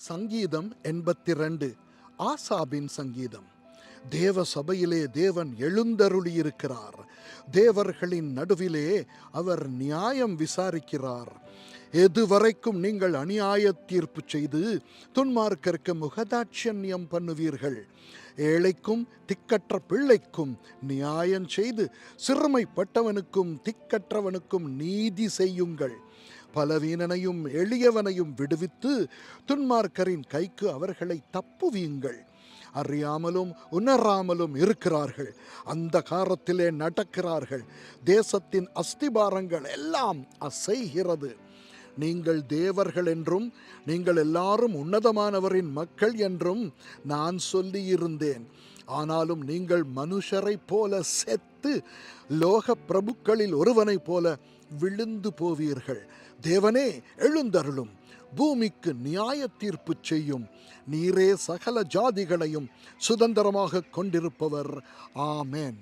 சங்கீதம் 82. ஆசாபின் சங்கீதம். தேவ சபையிலே தேவன் எழுந்தருளியிருக்கிறார். தேவர்களின் நடுவிலே அவர் நியாயம் விசாரிக்கிறார். எதுவரைக்கும் நீங்கள் அநியாய தீர்ப்பு செய்து துன்மார்க்கருக்கு முகதாட்சண்யம் பண்ணுவீர்கள்? ஏழைக்கும் திக்கற்ற பிள்ளைக்கும் நியாயம் செய்து சிறுமைப்பட்டவனுக்கும் திக்கற்றவனுக்கும் நீதி செய்யுங்கள். பலவீனனையும் எளியவனையும் விடுவித்து துன்மார்க்கரின் கைக்கு அவர்களை தப்புவீங்கள். அறியாமலும் உணராமலும் இருக்கிறார்கள், அந்த காரத்திலே நடக்கிறார்கள். தேசத்தின் அஸ்திபாரங்கள் எல்லாம் அசைகிறது. நீங்கள் தேவர்கள் என்றும் நீங்கள் எல்லாரும் உன்னதமானவரின் மக்கள் என்றும் நான் சொல்லியிருந்தேன். ஆனாலும் நீங்கள் மனுஷரைப் போல செத்து லோக பிரபுக்களில் ஒருவனைப் போல விழுந்து போவீர்கள். தேவனே எழுந்தருளும், பூமிக்கு நியாய தீர்ப்பு செய்யும். நீரே சகல ஜாதிகளையும் சுதந்திரமாக கொண்டிருப்பவர். ஆமென்.